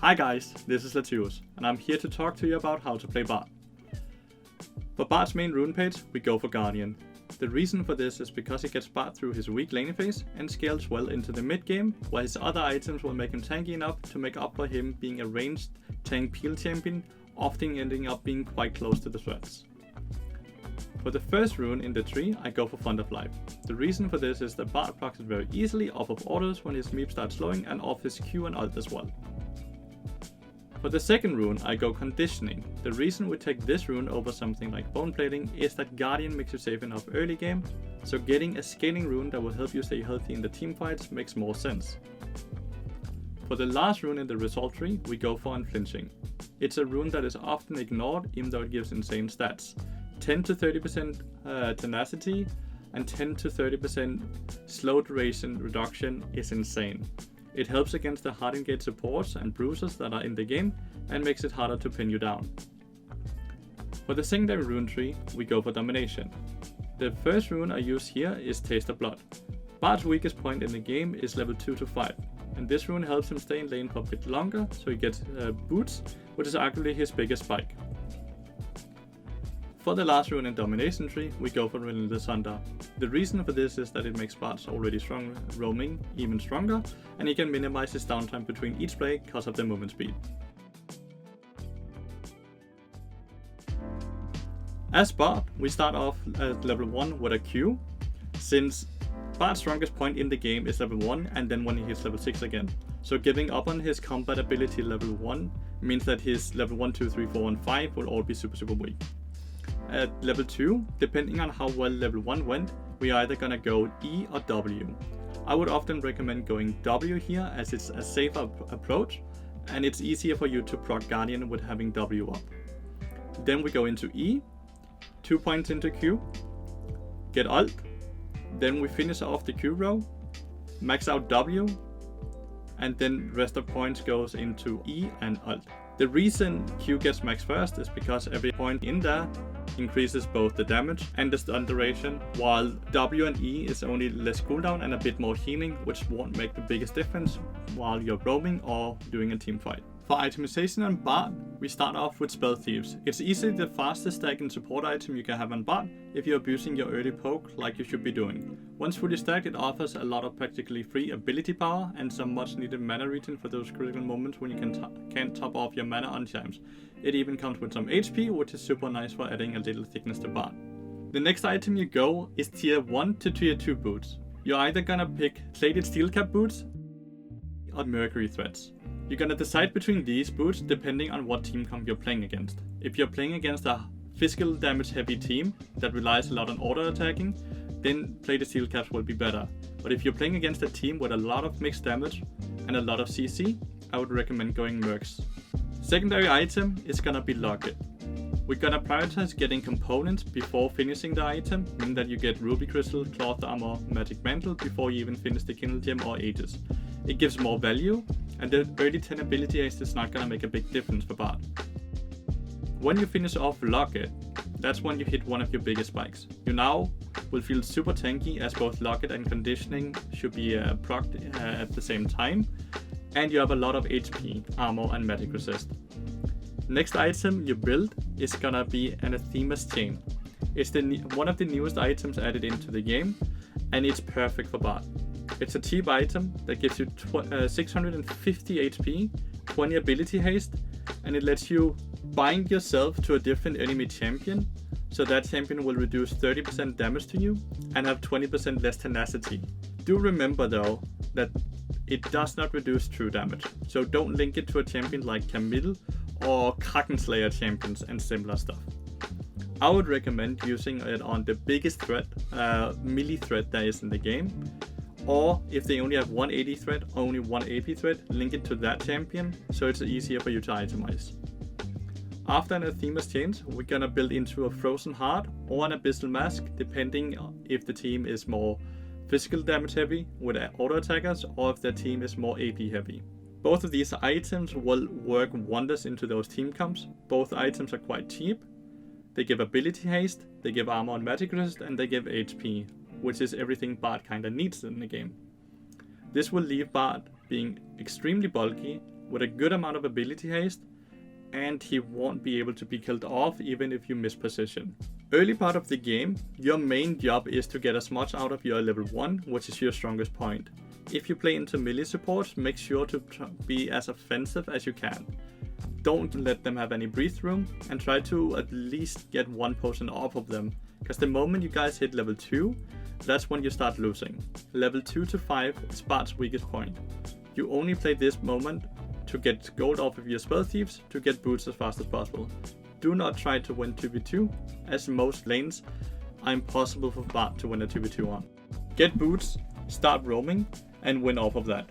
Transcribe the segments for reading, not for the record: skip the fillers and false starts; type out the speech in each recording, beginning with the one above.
Hi guys, this is Lathyrus, and I'm here to talk to you about how to play Bard. For Bard's main rune page, we go for Guardian. The reason for this is because he gets Bard through his weak laning phase and scales well into the mid game, while his other items will make him tanky enough to make up for him being a ranged tank peel champion, often ending up being quite close to the threats. For the first rune in the tree, I go for Font of Life. The reason for this is that Bard procs it very easily off of orders when his meep starts slowing and off his Q and ult as well. For the second rune, I go Conditioning. The reason we take this rune over something like Bone Plating is that Guardian makes you safe enough early game, so getting a scaling rune that will help you stay healthy in the team fights makes more sense. For the last rune in the result tree, we go for Unflinching. It's a rune that is often ignored even though it gives insane stats. 10 to 30% tenacity and 10 to 30% slow duration reduction is insane. It helps against the hard engaged supports and bruisers that are in the game and makes it harder to pin you down. For the secondary rune tree, we go for Domination. The first rune I use here is Taste of Blood. Bard's weakest point in the game is level 2 to 5, and this rune helps him stay in lane for a bit longer, so he gets boots, which is arguably his biggest spike. For the last rune in Domination tree, we go for Relentless Hunter. The reason for this is that it makes Bard's already strong roaming even stronger, and he can minimize his downtime between each play because of the movement speed. As Bard, we start off at level 1 with a Q, since Bard's strongest point in the game is level 1 and then when he hits level 6 again. So giving up on his combat ability level 1 means that his level 1, 2, 3, 4 and 5 will all be super weak. At level 2, depending on how well level 1 went, we are either gonna go E or W. I would often recommend going W here as it's a safer approach and it's easier for you to proc Guardian with having W up. Then we go into E, 2 points into Q, get ult, then we finish off the Q row, max out W, and then rest of points goes into E and ult. The reason Q gets max first is because every point in there increases both the damage and the stun duration, while W and E is only less cooldown and a bit more healing, which won't make the biggest difference while you're roaming or doing a team fight. For itemization on Bard, we start off with Spell Thieves. It's easily the fastest stacking support item you can have on Bard if you're abusing your early poke like you should be doing. Once fully stacked, it offers a lot of practically free ability power and some much needed mana regen for those critical moments when you can't top off your mana on times. It even comes with some HP, which is super nice for adding a little thickness to Bard. The next item you go is tier 1 to tier 2 boots. You're either gonna pick plated steel cap boots or mercury threads. You're gonna decide between these boots depending on what team comp you're playing against. If you're playing against a physical damage heavy team that relies a lot on auto attacking, then plated steel caps will be better. But if you're playing against a team with a lot of mixed damage and a lot of CC, I would recommend going mercs. Secondary item is gonna be Locket. We're gonna prioritize getting components before finishing the item, meaning that you get Ruby Crystal, Cloth Armor, Magic Mantle before you even finish the Kindle Gem or Aegis. It gives more value, and the early 10 ability haste is not gonna make a big difference for Bard. When you finish off Locket, that's when you hit one of your biggest spikes. You now will feel super tanky as both Locket and Conditioning should be procced at the same time, and you have a lot of HP, armor and magic resist. Next item you build is gonna be Anathema's Chain. It's one of the newest items added into the game, and it's perfect for Bard. It's a cheap item that gives you 650 HP, 20 ability haste, and it lets you bind yourself to a different enemy champion, so that champion will reduce 30% damage to you and have 20% less tenacity. Do remember though that it does not reduce true damage, so don't link it to a champion like Camille or Kraken Slayer champions and similar stuff. I would recommend using it on the biggest threat, melee threat there is in the game, or if they only have one AD threat, only one AP threat, link it to that champion so it's easier for you to itemize. After Anathema's Chain, we're gonna build into a Frozen Heart or an Abyssal Mask, depending if the team is more physical damage heavy with auto attackers or if their team is more AP heavy. Both of these items will work wonders into those team comps. Both items are quite cheap. They give ability haste, they give armor and magic resist, and they give HP, which is everything Bard kinda needs in the game. This will leave Bard being extremely bulky, with a good amount of ability haste, and he won't be able to be killed off even if you miss position. Early part of the game, your main job is to get as much out of your level 1, which is your strongest point. If you play into melee support, make sure to be as offensive as you can. Don't let them have any breathe room, and try to at least get one potion off of them, because the moment you guys hit level 2, that's when you start losing. Level 2 to 5 is Bard's weakest point. You only play this moment to get gold off of your spell thieves to get boots as fast as possible. Do not try to win 2v2, as most lanes are impossible for Bard to win a 2v2 on. Get boots, start roaming, and win off of that.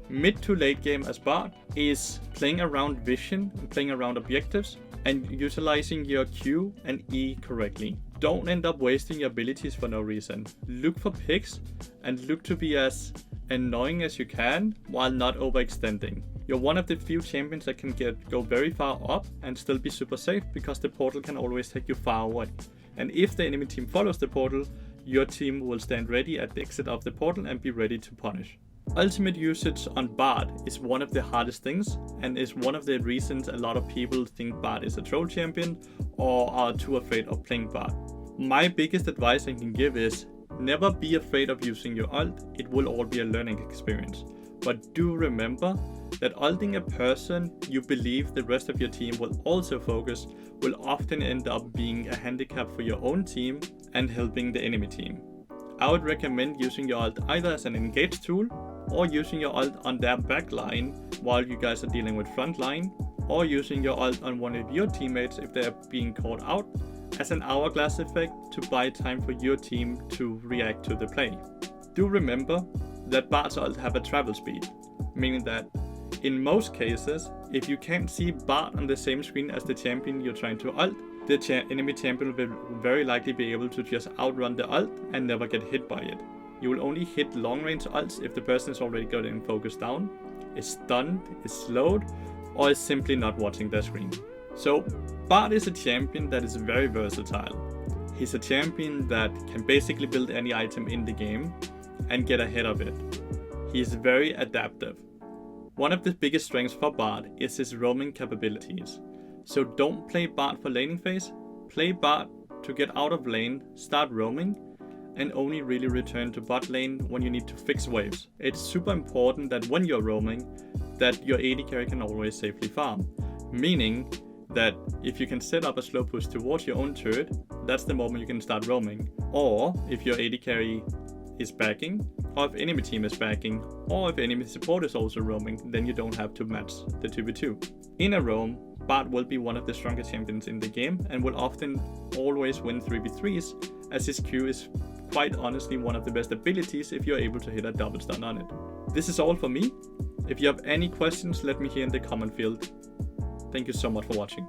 Mid to late game as Bard is playing around vision, playing around objectives, and utilizing your Q and E correctly. Don't end up wasting your abilities for no reason. Look for picks and look to be as annoying as you can while not overextending. You're one of the few champions that can go very far up and still be super safe, because the portal can always take you far away. And if the enemy team follows the portal, your team will stand ready at the exit of the portal and be ready to punish. Ultimate usage on Bard is one of the hardest things, and is one of the reasons a lot of people think Bard is a troll champion or are too afraid of playing Bard. My biggest advice I can give is never be afraid of using your ult. It will all be a learning experience. But do remember that ulting a person you believe the rest of your team will also focus will often end up being a handicap for your own team and helping the enemy team. I would recommend using your ult either as an engage tool, or using your ult on their back line while you guys are dealing with front line, or using your ult on one of your teammates if they're being caught out as an hourglass effect to buy time for your team to react to the play. Do remember that Bard's ult have a travel speed, meaning that in most cases, if you can't see Bard on the same screen as the champion you're trying to ult, the enemy champion will very likely be able to just outrun the ult and never get hit by it. You will only hit long range ults if the person is already getting focused down, is stunned, is slowed, or is simply not watching their screen. So Bard is a champion that is very versatile. He's a champion that can basically build any item in the game and get ahead of it. He is very adaptive. One of the biggest strengths for Bard is his roaming capabilities. So don't play Bard for laning phase, play Bard to get out of lane, start roaming, and only really return to bot lane when you need to fix waves. It's super important that when you're roaming, that your AD carry can always safely farm. Meaning that if you can set up a slow push towards your own turret, that's the moment you can start roaming. Or if your AD carry is backing, or if enemy team is backing, or if enemy support is also roaming, then you don't have to match the 2v2. In a roam, Bard will be one of the strongest champions in the game and will often always win 3v3s, as his Q is quite honestly one of the best abilities if you're able to hit a double stun on it. This is all for me. If you have any questions, let me hear in the comment field. Thank you so much for watching.